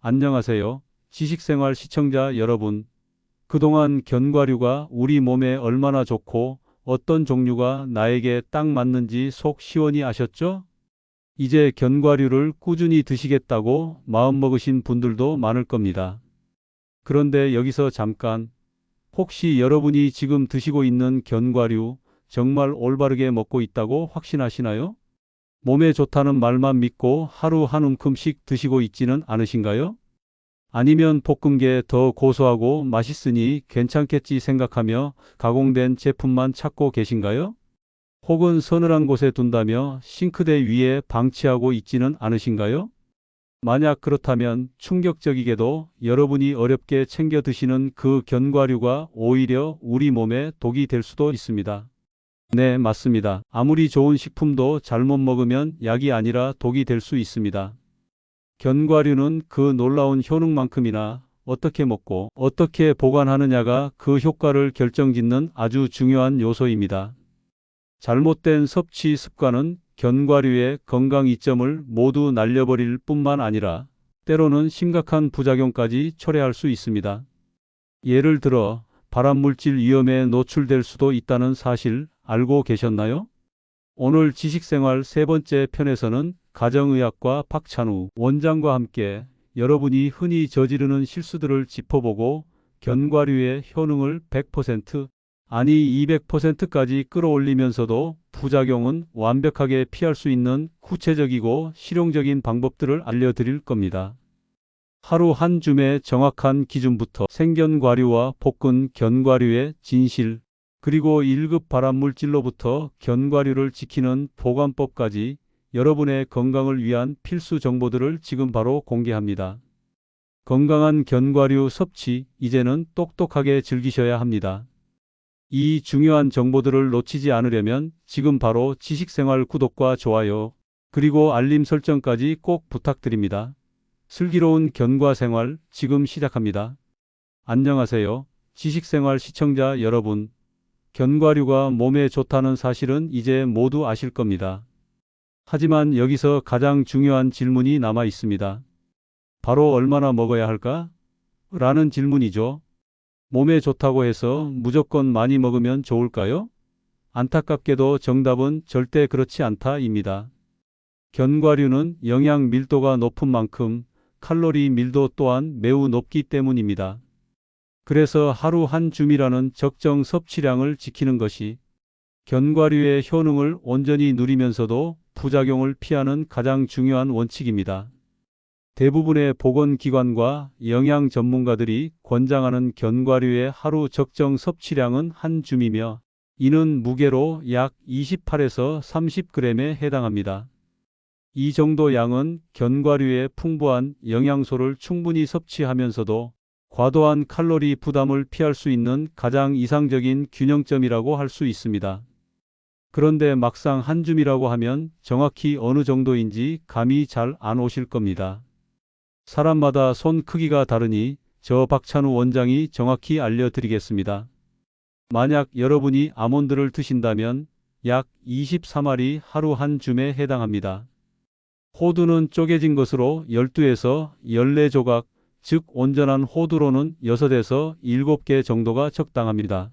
안녕하세요. 지식생활 시청자 여러분. 그동안 견과류가 우리 몸에 얼마나 좋고 어떤 종류가 나에게 딱 맞는지 속 시원히 아셨죠? 이제 견과류를 꾸준히 드시겠다고 마음먹으신 분들도 많을 겁니다. 그런데 여기서 잠깐, 혹시 여러분이 지금 드시고 있는 견과류 정말 올바르게 먹고 있다고 확신하시나요? 몸에 좋다는 말만 믿고 하루 한 움큼씩 드시고 있지는 않으신가요? 아니면 볶은 게 더 고소하고 맛있으니 괜찮겠지 생각하며 가공된 제품만 찾고 계신가요? 혹은 서늘한 곳에 둔다며 싱크대 위에 방치하고 있지는 않으신가요? 만약 그렇다면 충격적이게도 여러분이 어렵게 챙겨 드시는 그 견과류가 오히려 우리 몸에 독이 될 수도 있습니다. 네, 맞습니다. 아무리 좋은 식품도 잘못 먹으면 약이 아니라 독이 될 수 있습니다. 견과류는 그 놀라운 효능만큼이나 어떻게 먹고 어떻게 보관하느냐가 그 효과를 결정짓는 아주 중요한 요소입니다. 잘못된 섭취 습관은 견과류의 건강 이점을 모두 날려버릴 뿐만 아니라 때로는 심각한 부작용까지 초래할 수 있습니다. 예를 들어 발암물질 위험에 노출될 수도 있다는 사실 알고 계셨나요? 오늘 지식생활 세 번째 편에서는 가정의학과 박찬우 원장과 함께 여러분이 흔히 저지르는 실수들을 짚어보고 견과류의 효능을 100% 아니 200%까지 끌어올리면서도 부작용은 완벽하게 피할 수 있는 구체적이고 실용적인 방법들을 알려드릴 겁니다. 하루 한 줌의 정확한 기준부터 생견과류와 볶은 견과류의 진실, 그리고 1급 발암물질로부터 견과류를 지키는 보관법까지 여러분의 건강을 위한 필수 정보들을 지금 바로 공개합니다. 건강한 견과류 섭취, 이제는 똑똑하게 즐기셔야 합니다. 이 중요한 정보들을 놓치지 않으려면 지금 바로 지식생활 구독과 좋아요, 그리고 알림 설정까지 꼭 부탁드립니다. 슬기로운 견과 생활 지금 시작합니다. 안녕하세요. 지식생활 시청자 여러분. 견과류가 몸에 좋다는 사실은 이제 모두 아실 겁니다. 하지만 여기서 가장 중요한 질문이 남아 있습니다. 바로 얼마나 먹어야 할까? 라는 질문이죠. 몸에 좋다고 해서 무조건 많이 먹으면 좋을까요? 안타깝게도 정답은 절대 그렇지 않다입니다. 견과류는 영양 밀도가 높은 만큼 칼로리 밀도 또한 매우 높기 때문입니다. 그래서 하루 한 줌이라는 적정 섭취량을 지키는 것이 견과류의 효능을 온전히 누리면서도 부작용을 피하는 가장 중요한 원칙입니다. 대부분의 보건기관과 영양 전문가들이 권장하는 견과류의 하루 적정 섭취량은 한 줌이며 이는 무게로 약 28에서 30g에 해당합니다. 이 정도 양은 견과류의 풍부한 영양소를 충분히 섭취하면서도 과도한 칼로리 부담을 피할 수 있는 가장 이상적인 균형점이라고 할 수 있습니다. 그런데 막상 한 줌이라고 하면 정확히 어느 정도인지 감이 잘 안 오실 겁니다. 사람마다 손 크기가 다르니 저 박찬우 원장이 정확히 알려드리겠습니다. 만약 여러분이 아몬드를 드신다면 약 24알이 하루 한 줌에 해당합니다. 호두는 쪼개진 것으로 12에서 14조각, 즉 온전한 호두로는 6에서 7개 정도가 적당합니다.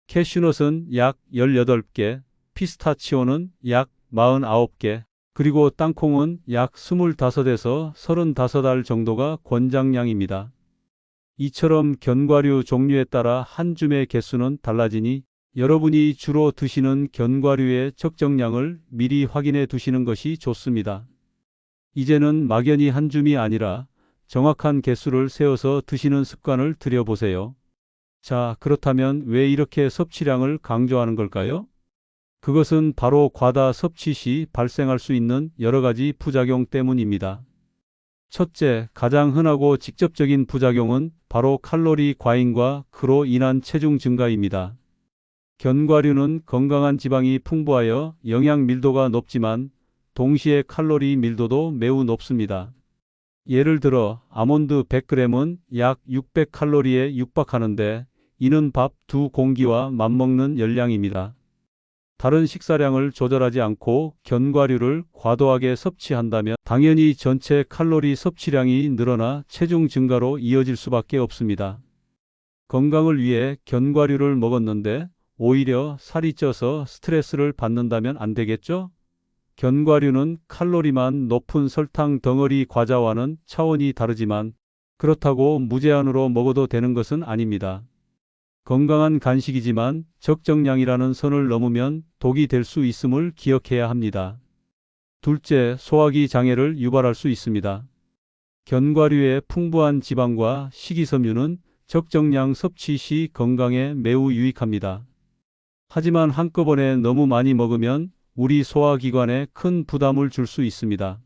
캐슈넛은 약 18개, 피스타치오는 약 49개, 그리고 땅콩은 약 25에서 35알 정도가 권장량입니다. 이처럼 견과류 종류에 따라 한 줌의 개수는 달라지니 여러분이 주로 드시는 견과류의 적정량을 미리 확인해 두시는 것이 좋습니다. 이제는 막연히 한 줌이 아니라 정확한 개수를 세워서 드시는 습관을 들여보세요. 자, 그렇다면 왜 이렇게 섭취량을 강조하는 걸까요? 그것은 바로 과다 섭취 시 발생할 수 있는 여러 가지 부작용 때문입니다. 첫째, 가장 흔하고 직접적인 부작용은 바로 칼로리 과잉과 그로 인한 체중 증가입니다. 견과류는 건강한 지방이 풍부하여 영양 밀도가 높지만 동시에 칼로리 밀도도 매우 높습니다. 예를 들어 아몬드 100g은 약 600칼로리에 육박하는데 이는 밥 2공기와 맞먹는 열량입니다. 다른 식사량을 조절하지 않고 견과류를 과도하게 섭취한다면 당연히 전체 칼로리 섭취량이 늘어나 체중 증가로 이어질 수밖에 없습니다. 건강을 위해 견과류를 먹었는데 오히려 살이 쪄서 스트레스를 받는다면 안 되겠죠? 견과류는 칼로리만 높은 설탕 덩어리 과자와는 차원이 다르지만 그렇다고 무제한으로 먹어도 되는 것은 아닙니다. 건강한 간식이지만 적정량이라는 선을 넘으면 독이 될 수 있음을 기억해야 합니다. 둘째, 소화기 장애를 유발할 수 있습니다. 견과류의 풍부한 지방과 식이섬유는 적정량 섭취 시 건강에 매우 유익합니다. 하지만 한꺼번에 너무 많이 먹으면 우리 소화기관에 큰 부담을 줄 수 있습니다.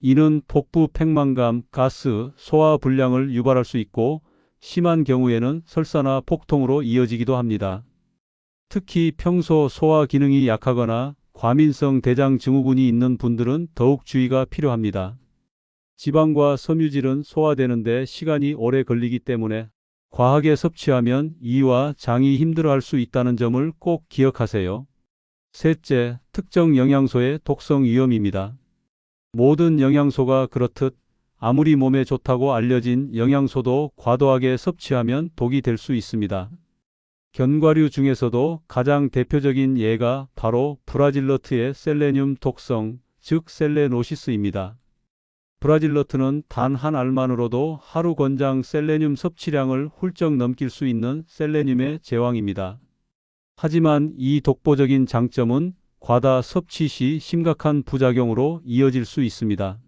이는 복부 팽만감, 가스, 소화불량을 유발할 수 있고 심한 경우에는 설사나 복통으로 이어지기도 합니다. 특히 평소 소화 기능이 약하거나 과민성 대장 증후군이 있는 분들은 더욱 주의가 필요합니다. 지방과 섬유질은 소화되는데 시간이 오래 걸리기 때문에 과하게 섭취하면 이와 장이 힘들어할 수 있다는 점을 꼭 기억하세요. 셋째, 특정 영양소의 독성 위험입니다. 모든 영양소가 그렇듯 아무리 몸에 좋다고 알려진 영양소도 과도하게 섭취하면 독이 될 수 있습니다. 견과류 중에서도 가장 대표적인 예가 바로 브라질너트의 셀레늄 독성, 즉 셀레노시스입니다. 브라질너트는 단 한 알만으로도 하루 권장 셀레늄 섭취량을 훌쩍 넘길 수 있는 셀레늄의 제왕입니다. 하지만 이 독보적인 장점은 과다 섭취 시 심각한 부작용으로 이어질 수 있습니다.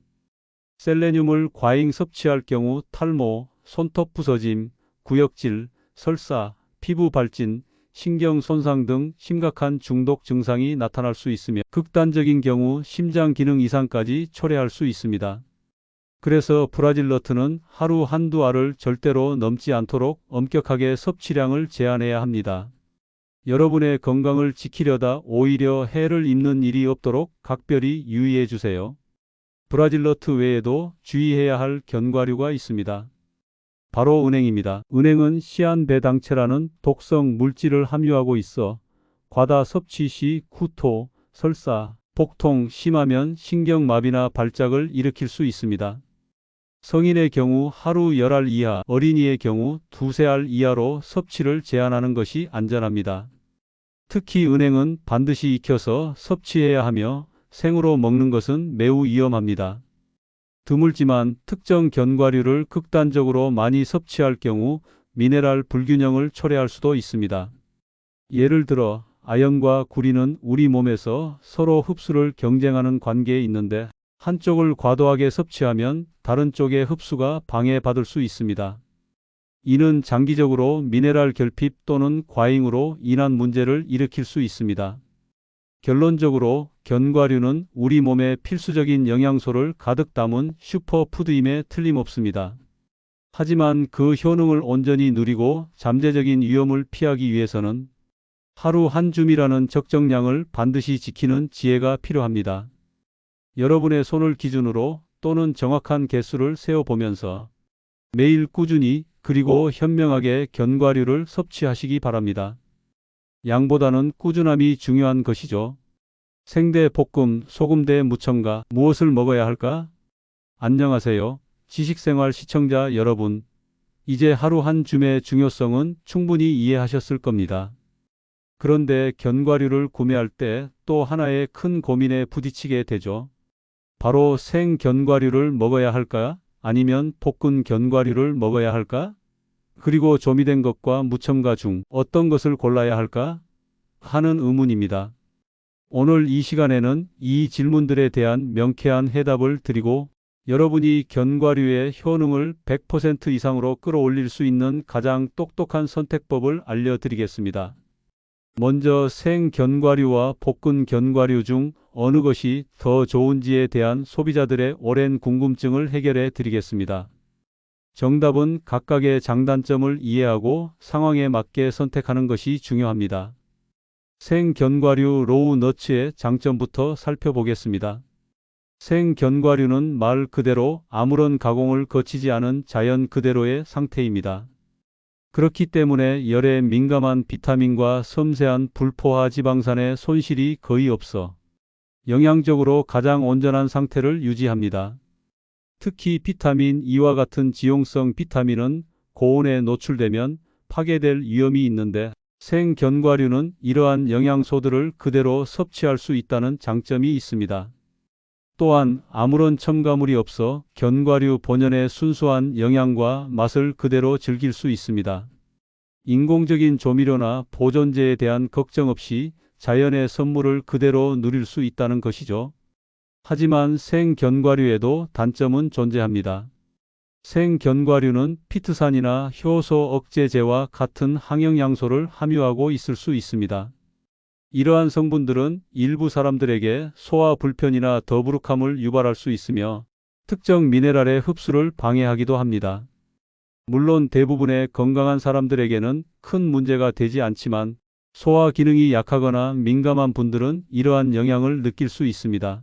셀레늄을 과잉 섭취할 경우 탈모, 손톱 부서짐, 구역질, 설사, 피부 발진, 신경 손상 등 심각한 중독 증상이 나타날 수 있으며 극단적인 경우 심장 기능 이상까지 초래할 수 있습니다. 그래서 브라질너트는 하루 한두 알을 절대로 넘지 않도록 엄격하게 섭취량을 제한해야 합니다. 여러분의 건강을 지키려다 오히려 해를 입는 일이 없도록 각별히 유의해 주세요. 브라질너트 외에도 주의해야 할 견과류가 있습니다. 바로 은행입니다. 은행은 시안배당체라는 독성 물질을 함유하고 있어 과다 섭취 시 구토, 설사, 복통, 심하면 신경마비나 발작을 일으킬 수 있습니다. 성인의 경우 하루 10알 이하, 어린이의 경우 2~3알 이하로 섭취를 제한하는 것이 안전합니다. 특히 은행은 반드시 익혀서 섭취해야 하며 생으로 먹는 것은 매우 위험합니다. 드물지만 특정 견과류를 극단적으로 많이 섭취할 경우 미네랄 불균형을 초래할 수도 있습니다. 예를 들어 아연과 구리는 우리 몸에서 서로 흡수를 경쟁하는 관계에 있는데 한쪽을 과도하게 섭취하면 다른 쪽의 흡수가 방해받을 수 있습니다. 이는 장기적으로 미네랄 결핍 또는 과잉으로 인한 문제를 일으킬 수 있습니다. 결론적으로 견과류는 우리 몸에 필수적인 영양소를 가득 담은 슈퍼푸드임에 틀림없습니다. 하지만 그 효능을 온전히 누리고 잠재적인 위험을 피하기 위해서는 하루 한 줌이라는 적정량을 반드시 지키는 지혜가 필요합니다. 여러분의 손을 기준으로 또는 정확한 개수를 세어보면서 매일 꾸준히 그리고 현명하게 견과류를 섭취하시기 바랍니다. 양보다는 꾸준함이 중요한 것이죠. 생대 볶음, 소금대 무첨가, 무엇을 먹어야 할까? 안녕하세요. 지식생활 시청자 여러분. 이제 하루 한 줌의 중요성은 충분히 이해하셨을 겁니다. 그런데 견과류를 구매할 때 또 하나의 큰 고민에 부딪히게 되죠. 바로 생 견과류를 먹어야 할까? 아니면 볶은 견과류를 먹어야 할까? 그리고 조미된 것과 무첨가 중 어떤 것을 골라야 할까? 하는 의문입니다. 오늘 이 시간에는 이 질문들에 대한 명쾌한 해답을 드리고 여러분이 견과류의 효능을 100% 이상으로 끌어올릴 수 있는 가장 똑똑한 선택법을 알려드리겠습니다. 먼저 생 견과류와 볶은 견과류 중 어느 것이 더 좋은지에 대한 소비자들의 오랜 궁금증을 해결해 드리겠습니다. 정답은 각각의 장단점을 이해하고 상황에 맞게 선택하는 것이 중요합니다. 생 견과류 로우 너츠의 장점부터 살펴보겠습니다. 생 견과류는 말 그대로 아무런 가공을 거치지 않은 자연 그대로의 상태입니다. 그렇기 때문에 열에 민감한 비타민과 섬세한 불포화 지방산의 손실이 거의 없어 영양적으로 가장 온전한 상태를 유지합니다. 특히 비타민 E와 같은 지용성 비타민은 고온에 노출되면 파괴될 위험이 있는데 생견과류는 이러한 영양소들을 그대로 섭취할 수 있다는 장점이 있습니다. 또한 아무런 첨가물이 없어 견과류 본연의 순수한 영양과 맛을 그대로 즐길 수 있습니다. 인공적인 조미료나 보존제에 대한 걱정 없이 자연의 선물을 그대로 누릴 수 있다는 것이죠. 하지만 생견과류에도 단점은 존재합니다. 생견과류는 피트산이나 효소 억제제와 같은 항영양소를 함유하고 있을 수 있습니다. 이러한 성분들은 일부 사람들에게 소화 불편이나 더부룩함을 유발할 수 있으며 특정 미네랄의 흡수를 방해하기도 합니다. 물론 대부분의 건강한 사람들에게는 큰 문제가 되지 않지만 소화 기능이 약하거나 민감한 분들은 이러한 영향을 느낄 수 있습니다.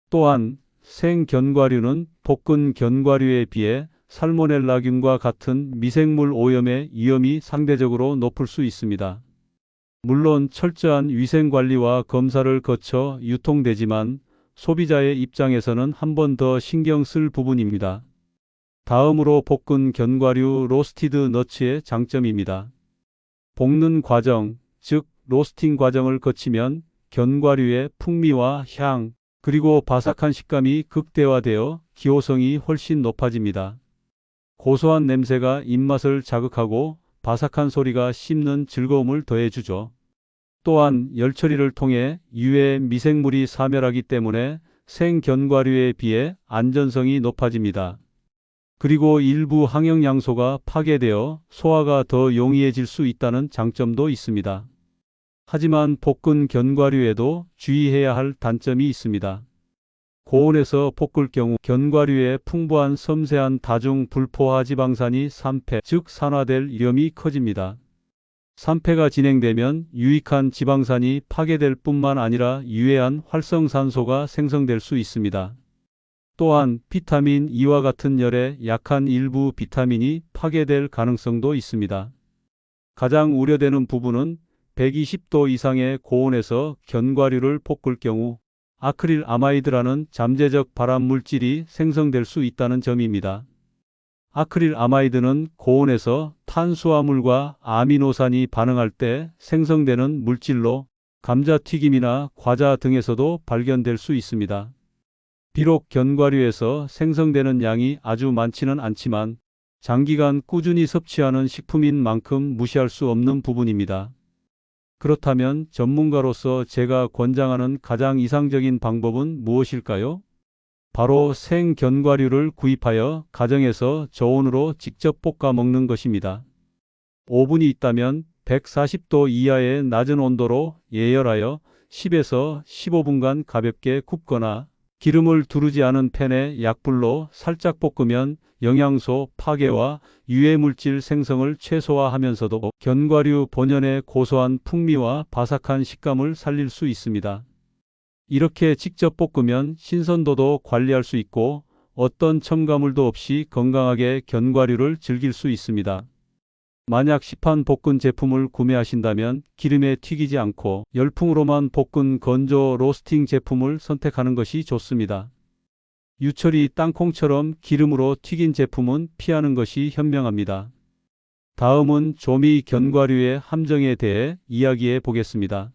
또한 생견과류는 볶은 견과류에 비해 살모넬라균과 같은 미생물 오염의 위험이 상대적으로 높을 수 있습니다. 물론 철저한 위생관리와 검사를 거쳐 유통되지만 소비자의 입장에서는 한 번 더 신경 쓸 부분입니다. 다음으로 볶은 견과류 로스티드 너츠의 장점입니다. 볶는 과정, 즉 로스팅 과정을 거치면 견과류의 풍미와 향, 그리고 바삭한 식감이 극대화되어 기호성이 훨씬 높아집니다. 고소한 냄새가 입맛을 자극하고 바삭한 소리가 씹는 즐거움을 더해주죠. 또한 열 처리를 통해 유해 미생물이 사멸하기 때문에 생견과류에 비해 안전성이 높아집니다. 그리고 일부 항영양소가 파괴되어 소화가 더 용이해질 수 있다는 장점도 있습니다. 하지만 볶은 견과류에도 주의해야 할 단점이 있습니다. 고온에서 볶을 경우 견과류의 풍부한 섬세한 다중 불포화 지방산이 산패, 즉 산화될 위험이 커집니다. 산패가 진행되면 유익한 지방산이 파괴될 뿐만 아니라 유해한 활성산소가 생성될 수 있습니다. 또한 비타민 E와 같은 열에 약한 일부 비타민이 파괴될 가능성도 있습니다. 가장 우려되는 부분은 120도 이상의 고온에서 견과류를 볶을 경우 아크릴 아마이드라는 잠재적 발암 물질이 생성될 수 있다는 점입니다. 아크릴 아마이드는 고온에서 탄수화물과 아미노산이 반응할 때 생성되는 물질로 감자튀김이나 과자 등에서도 발견될 수 있습니다. 비록 견과류에서 생성되는 양이 아주 많지는 않지만 장기간 꾸준히 섭취하는 식품인 만큼 무시할 수 없는 부분입니다. 그렇다면 전문가로서 제가 권장하는 가장 이상적인 방법은 무엇일까요? 바로 생견과류를 구입하여 가정에서 저온으로 직접 볶아 먹는 것입니다. 오븐이 있다면 140도 이하의 낮은 온도로 예열하여 10에서 15분간 가볍게 굽거나 기름을 두르지 않은 팬에 약불로 살짝 볶으면 영양소 파괴와 유해물질 생성을 최소화하면서도 견과류 본연의 고소한 풍미와 바삭한 식감을 살릴 수 있습니다. 이렇게 직접 볶으면 신선도도 관리할 수 있고 어떤 첨가물도 없이 건강하게 견과류를 즐길 수 있습니다. 만약 시판 볶은 제품을 구매하신다면 기름에 튀기지 않고 열풍으로만 볶은 건조 로스팅 제품을 선택하는 것이 좋습니다. 유철이 땅콩처럼 기름으로 튀긴 제품은 피하는 것이 현명합니다. 다음은 조미 견과류의 함정에 대해 이야기해 보겠습니다.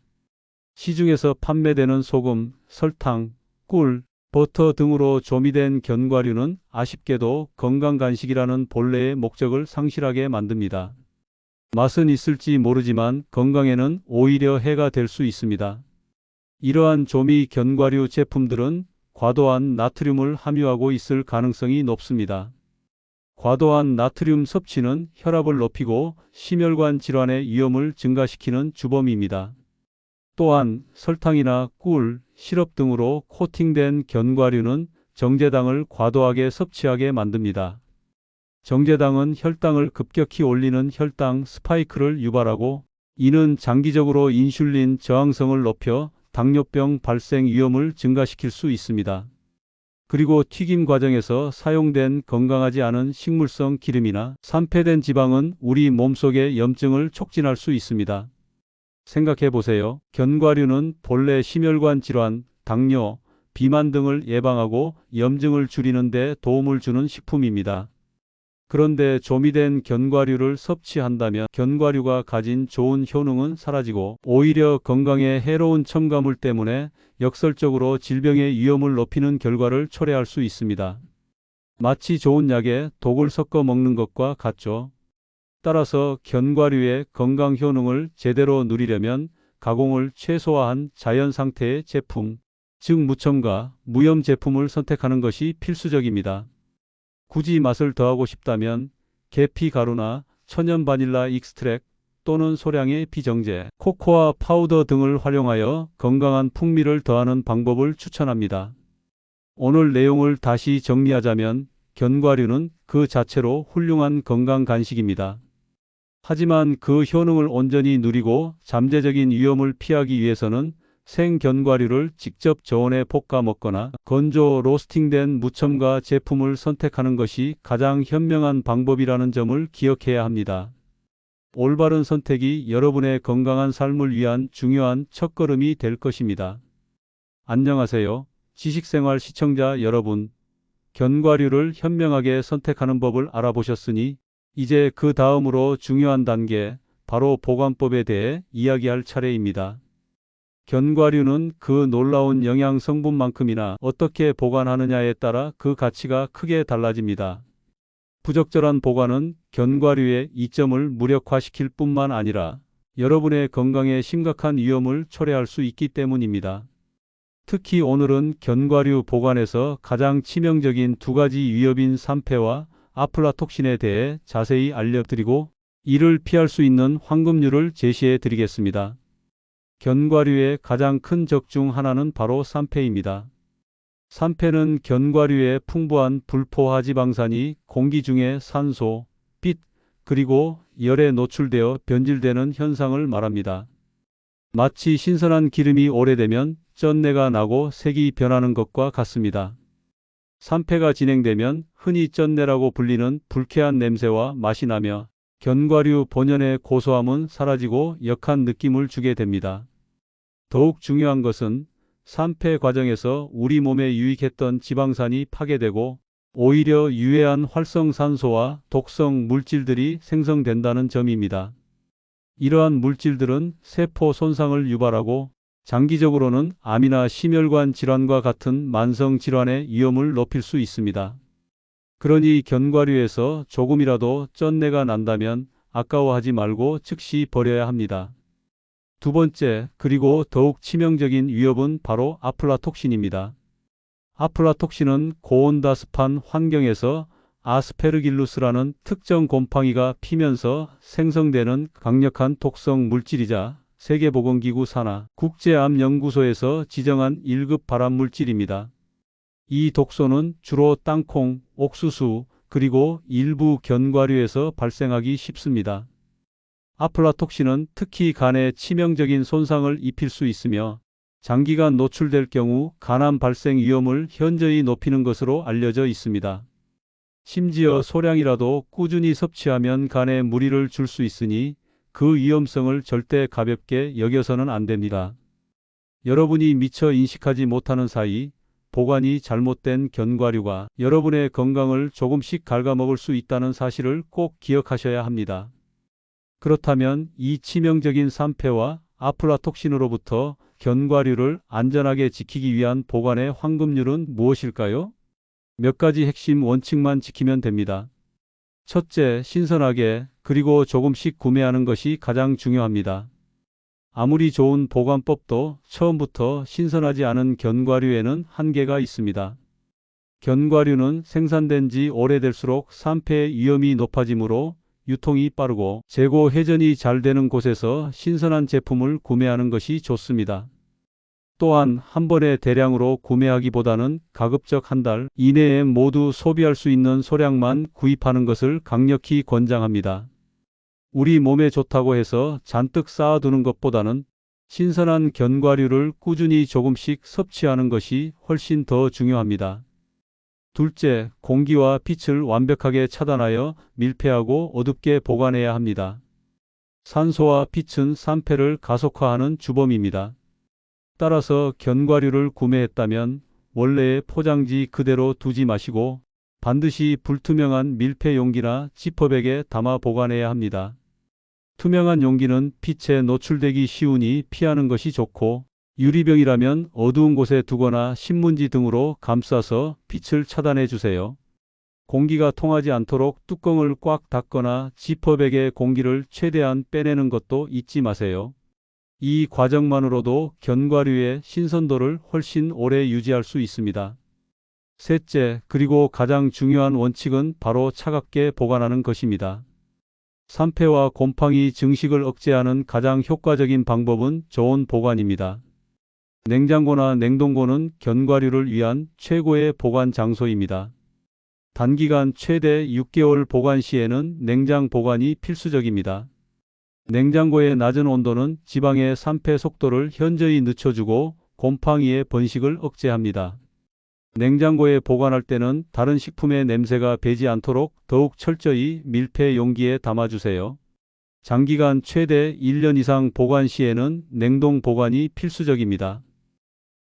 시중에서 판매되는 소금, 설탕, 꿀, 버터 등으로 조미된 견과류는 아쉽게도 건강간식이라는 본래의 목적을 상실하게 만듭니다. 맛은 있을지 모르지만 건강에는 오히려 해가 될 수 있습니다. 이러한 조미 견과류 제품들은 과도한 나트륨을 함유하고 있을 가능성이 높습니다. 과도한 나트륨 섭취는 혈압을 높이고 심혈관 질환의 위험을 증가시키는 주범입니다. 또한 설탕이나 꿀, 시럽 등으로 코팅된 견과류는 정제당을 과도하게 섭취하게 만듭니다. 정제당은 혈당을 급격히 올리는 혈당 스파이크를 유발하고 이는 장기적으로 인슐린 저항성을 높여 당뇨병 발생 위험을 증가시킬 수 있습니다. 그리고 튀김 과정에서 사용된 건강하지 않은 식물성 기름이나 산패된 지방은 우리 몸속의 염증을 촉진할 수 있습니다. 생각해 보세요. 견과류는 본래 심혈관 질환, 당뇨, 비만 등을 예방하고 염증을 줄이는 데 도움을 주는 식품입니다. 그런데 조미된 견과류를 섭취한다면 견과류가 가진 좋은 효능은 사라지고 오히려 건강에 해로운 첨가물 때문에 역설적으로 질병의 위험을 높이는 결과를 초래할 수 있습니다. 마치 좋은 약에 독을 섞어 먹는 것과 같죠. 따라서 견과류의 건강 효능을 제대로 누리려면 가공을 최소화한 자연 상태의 제품, 즉 무첨가, 무염 제품을 선택하는 것이 필수적입니다. 굳이 맛을 더하고 싶다면 계피 가루나 천연 바닐라 익스트랙 또는 소량의 비정제, 코코아 파우더 등을 활용하여 건강한 풍미를 더하는 방법을 추천합니다. 오늘 내용을 다시 정리하자면 견과류는 그 자체로 훌륭한 건강 간식입니다. 하지만 그 효능을 온전히 누리고 잠재적인 위험을 피하기 위해서는 생견과류를 직접 저온에 볶아 먹거나 건조 로스팅된 무첨가 제품을 선택하는 것이 가장 현명한 방법이라는 점을 기억해야 합니다. 올바른 선택이 여러분의 건강한 삶을 위한 중요한 첫걸음이 될 것입니다. 안녕하세요. 지식생활 시청자 여러분. 견과류를 현명하게 선택하는 법을 알아보셨으니 이제 그 다음으로 중요한 단계, 바로 보관법에 대해 이야기할 차례입니다. 견과류는 그 놀라운 영양 성분만큼이나 어떻게 보관하느냐에 따라 그 가치가 크게 달라집니다. 부적절한 보관은 견과류의 이점을 무력화시킬 뿐만 아니라 여러분의 건강에 심각한 위험을 초래할 수 있기 때문입니다. 특히 오늘은 견과류 보관에서 가장 치명적인 두 가지 위협인 산패와 아플라톡신에 대해 자세히 알려드리고 이를 피할 수 있는 황금률을 제시해 드리겠습니다. 견과류의 가장 큰 적 중 하나는 바로 산패입니다. 산패는 견과류의 풍부한 불포화지방산이 공기 중에 산소, 빛, 그리고 열에 노출되어 변질되는 현상을 말합니다. 마치 신선한 기름이 오래되면 쩐내가 나고 색이 변하는 것과 같습니다. 산패가 진행되면 흔히 쩐내라고 불리는 불쾌한 냄새와 맛이 나며 견과류 본연의 고소함은 사라지고 역한 느낌을 주게 됩니다. 더욱 중요한 것은 산패 과정에서 우리 몸에 유익했던 지방산이 파괴되고 오히려 유해한 활성산소와 독성 물질들이 생성된다는 점입니다. 이러한 물질들은 세포 손상을 유발하고 장기적으로는 암이나 심혈관 질환과 같은 만성 질환의 위험을 높일 수 있습니다. 그러니 견과류에서 조금이라도 쩐내가 난다면 아까워하지 말고 즉시 버려야 합니다. 두 번째, 그리고 더욱 치명적인 위협은 바로 아플라톡신입니다. 아플라톡신은 고온다습한 환경에서 아스페르길루스라는 특정 곰팡이가 피면서 생성되는 강력한 독성 물질이자 세계보건기구 산하 국제암연구소에서 지정한 1급 발암물질입니다. 이 독소는 주로 땅콩, 옥수수, 그리고 일부 견과류에서 발생하기 쉽습니다. 아플라톡신은 특히 간에 치명적인 손상을 입힐 수 있으며 장기간 노출될 경우 간암 발생 위험을 현저히 높이는 것으로 알려져 있습니다. 심지어 소량이라도 꾸준히 섭취하면 간에 무리를 줄 수 있으니 그 위험성을 절대 가볍게 여겨서는 안 됩니다. 여러분이 미처 인식하지 못하는 사이 보관이 잘못된 견과류가 여러분의 건강을 조금씩 갉아먹을 수 있다는 사실을 꼭 기억하셔야 합니다. 그렇다면 이 치명적인 산패와 아플라톡신으로부터 견과류를 안전하게 지키기 위한 보관의 황금률은 무엇일까요? 몇 가지 핵심 원칙만 지키면 됩니다. 첫째, 신선하게 그리고 조금씩 구매하는 것이 가장 중요합니다. 아무리 좋은 보관법도 처음부터 신선하지 않은 견과류에는 한계가 있습니다. 견과류는 생산된 지 오래될수록 산패 위험이 높아지므로 유통이 빠르고 재고 회전이 잘 되는 곳에서 신선한 제품을 구매하는 것이 좋습니다. 또한 한 번에 대량으로 구매하기보다는 가급적 한 달 이내에 모두 소비할 수 있는 소량만 구입하는 것을 강력히 권장합니다. 우리 몸에 좋다고 해서 잔뜩 쌓아두는 것보다는 신선한 견과류를 꾸준히 조금씩 섭취하는 것이 훨씬 더 중요합니다. 둘째, 공기와 빛을 완벽하게 차단하여 밀폐하고 어둡게 보관해야 합니다. 산소와 빛은 산패를 가속화하는 주범입니다. 따라서 견과류를 구매했다면 원래의 포장지 그대로 두지 마시고 반드시 불투명한 밀폐 용기나 지퍼백에 담아 보관해야 합니다. 투명한 용기는 빛에 노출되기 쉬우니 피하는 것이 좋고, 유리병이라면 어두운 곳에 두거나 신문지 등으로 감싸서 빛을 차단해 주세요. 공기가 통하지 않도록 뚜껑을 꽉 닫거나 지퍼백에 공기를 최대한 빼내는 것도 잊지 마세요. 이 과정만으로도 견과류의 신선도를 훨씬 오래 유지할 수 있습니다. 셋째, 그리고 가장 중요한 원칙은 바로 차갑게 보관하는 것입니다. 산패와 곰팡이 증식을 억제하는 가장 효과적인 방법은 저온 보관입니다. 냉장고나 냉동고는 견과류를 위한 최고의 보관 장소입니다. 단기간 최대 6개월 보관 시에는 냉장 보관이 필수적입니다. 냉장고의 낮은 온도는 지방의 산패 속도를 현저히 늦춰주고 곰팡이의 번식을 억제합니다. 냉장고에 보관할 때는 다른 식품의 냄새가 배지 않도록 더욱 철저히 밀폐 용기에 담아주세요. 장기간 최대 1년 이상 보관 시에는 냉동 보관이 필수적입니다.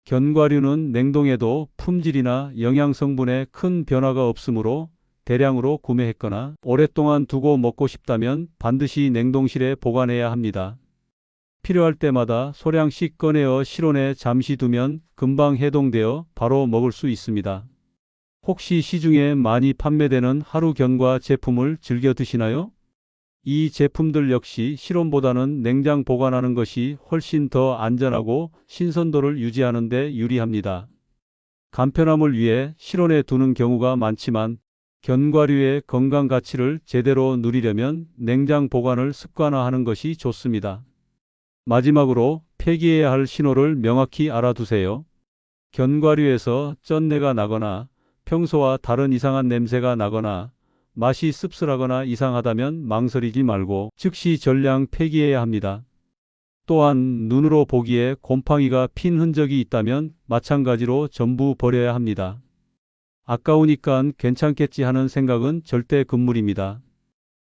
견과류는 냉동해도 품질이나 영양 성분에 큰 변화가 없으므로 대량으로 구매했거나 오랫동안 두고 먹고 싶다면 반드시 냉동실에 보관해야 합니다. 필요할 때마다 소량씩 꺼내어 실온에 잠시 두면 금방 해동되어 바로 먹을 수 있습니다. 혹시 시중에 많이 판매되는 하루 견과 제품을 즐겨 드시나요? 이 제품들 역시 실온보다는 냉장 보관하는 것이 훨씬 더 안전하고 신선도를 유지하는 데 유리합니다. 간편함을 위해 실온에 두는 경우가 많지만 견과류의 건강 가치를 제대로 누리려면 냉장 보관을 습관화하는 것이 좋습니다. 마지막으로 폐기해야 할 신호를 명확히 알아두세요. 견과류에서 쩐내가 나거나 평소와 다른 이상한 냄새가 나거나 맛이 씁쓸하거나 이상하다면 망설이지 말고 즉시 전량 폐기해야 합니다. 또한 눈으로 보기에 곰팡이가 핀 흔적이 있다면 마찬가지로 전부 버려야 합니다. 아까우니까 괜찮겠지 하는 생각은 절대 금물입니다.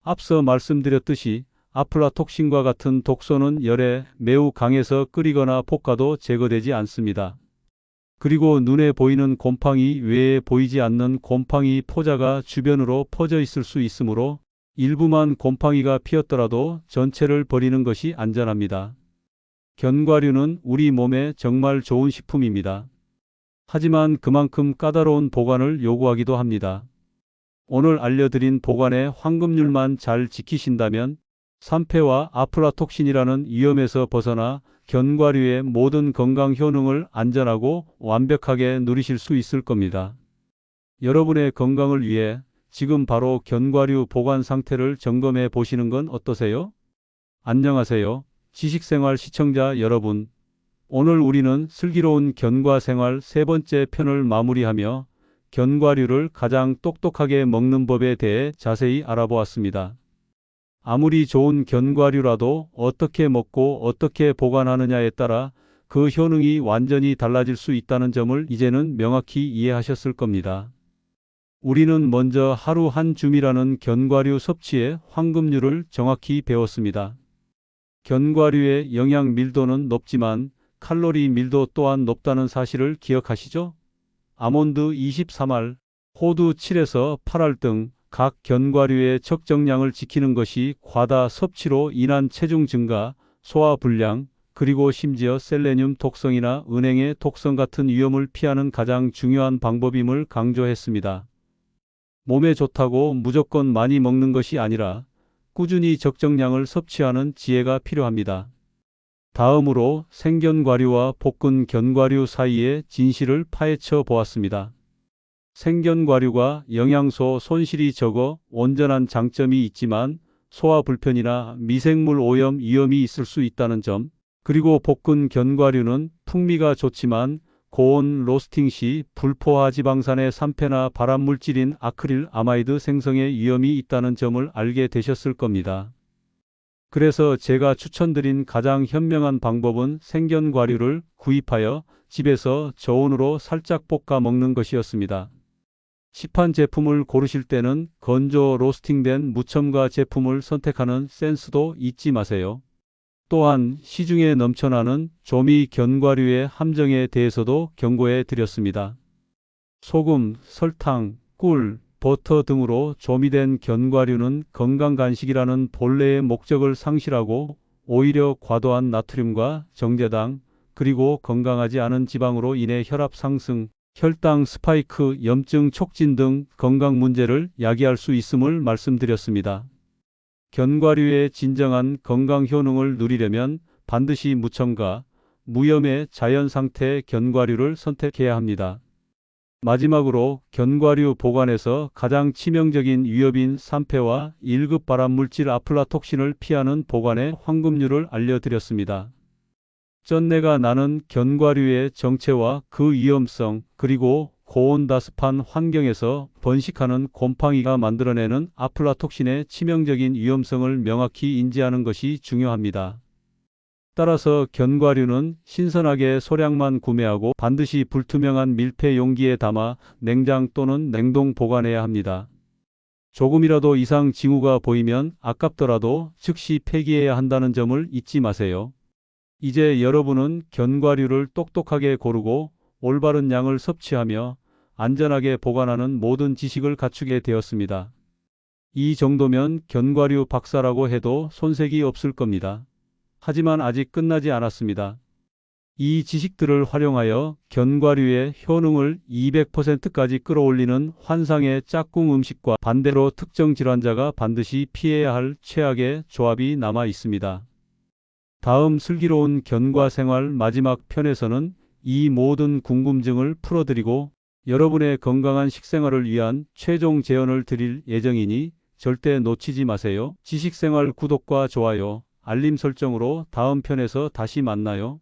앞서 말씀드렸듯이 아플라톡신과 같은 독소는 열에 매우 강해서 끓이거나 볶아도 제거되지 않습니다. 그리고 눈에 보이는 곰팡이 외에 보이지 않는 곰팡이 포자가 주변으로 퍼져 있을 수 있으므로 일부만 곰팡이가 피었더라도 전체를 버리는 것이 안전합니다. 견과류는 우리 몸에 정말 좋은 식품입니다. 하지만 그만큼 까다로운 보관을 요구하기도 합니다. 오늘 알려드린 보관의 황금률만 잘 지키신다면 산패와 아플라톡신이라는 위험에서 벗어나 견과류의 모든 건강 효능을 안전하고 완벽하게 누리실 수 있을 겁니다. 여러분의 건강을 위해 지금 바로 견과류 보관 상태를 점검해 보시는 건 어떠세요? 안녕하세요. 지식생활 시청자 여러분. 오늘 우리는 슬기로운 견과 생활 세 번째 편을 마무리하며 견과류를 가장 똑똑하게 먹는 법에 대해 자세히 알아보았습니다. 아무리 좋은 견과류라도 어떻게 먹고 어떻게 보관하느냐에 따라 그 효능이 완전히 달라질 수 있다는 점을 이제는 명확히 이해하셨을 겁니다. 우리는 먼저 하루 한 줌이라는 견과류 섭취의 황금률을 정확히 배웠습니다. 견과류의 영양 밀도는 높지만 칼로리 밀도 또한 높다는 사실을 기억하시죠? 아몬드 23알, 호두 7에서 8알 등 각 견과류의 적정량을 지키는 것이 과다 섭취로 인한 체중 증가, 소화불량, 그리고 심지어 셀레늄 독성이나 은행의 독성 같은 위험을 피하는 가장 중요한 방법임을 강조했습니다. 몸에 좋다고 무조건 많이 먹는 것이 아니라 꾸준히 적정량을 섭취하는 지혜가 필요합니다. 다음으로 생견과류와 볶은 견과류 사이의 진실을 파헤쳐 보았습니다. 생견과류가 영양소 손실이 적어 온전한 장점이 있지만 소화 불편이나 미생물 오염 위험이 있을 수 있다는 점, 그리고 볶은 견과류는 풍미가 좋지만 고온 로스팅 시 불포화 지방산의 산패나 발암물질인 아크릴 아마이드 생성의 위험이 있다는 점을 알게 되셨을 겁니다. 그래서 제가 추천드린 가장 현명한 방법은 생견과류를 구입하여 집에서 저온으로 살짝 볶아 먹는 것이었습니다. 시판 제품을 고르실 때는 건조 로스팅된 무첨가 제품을 선택하는 센스도 잊지 마세요. 또한 시중에 넘쳐나는 조미 견과류의 함정에 대해서도 경고해 드렸습니다. 소금, 설탕, 꿀, 버터 등으로 조미된 견과류는 건강 간식이라는 본래의 목적을 상실하고 오히려 과도한 나트륨과 정제당, 그리고 건강하지 않은 지방으로 인해 혈압 상승, 혈당 스파이크, 염증 촉진 등 건강 문제를 야기할 수 있음을 말씀드렸습니다. 견과류의 진정한 건강 효능을 누리려면 반드시 무첨가, 무염의 자연 상태의 견과류를 선택해야 합니다. 마지막으로 견과류 보관에서 가장 치명적인 위협인 산패와 1급 발암물질 아플라톡신을 피하는 보관의 황금률을 알려드렸습니다. 쩐내가 나는 견과류의 정체와 그 위험성, 그리고 고온다습한 환경에서 번식하는 곰팡이가 만들어내는 아플라톡신의 치명적인 위험성을 명확히 인지하는 것이 중요합니다. 따라서 견과류는 신선하게 소량만 구매하고 반드시 불투명한 밀폐 용기에 담아 냉장 또는 냉동 보관해야 합니다. 조금이라도 이상 징후가 보이면 아깝더라도 즉시 폐기해야 한다는 점을 잊지 마세요. 이제 여러분은 견과류를 똑똑하게 고르고 올바른 양을 섭취하며 안전하게 보관하는 모든 지식을 갖추게 되었습니다. 이 정도면 견과류 박사라고 해도 손색이 없을 겁니다. 하지만 아직 끝나지 않았습니다. 이 지식들을 활용하여 견과류의 효능을 200%까지 끌어올리는 환상의 짝꿍 음식과 반대로 특정 질환자가 반드시 피해야 할 최악의 조합이 남아 있습니다. 다음 슬기로운 견과 생활 마지막 편에서는 이 모든 궁금증을 풀어드리고 여러분의 건강한 식생활을 위한 최종 제언을 드릴 예정이니 절대 놓치지 마세요. 지식생활 구독과 좋아요, 알림 설정으로 다음 편에서 다시 만나요.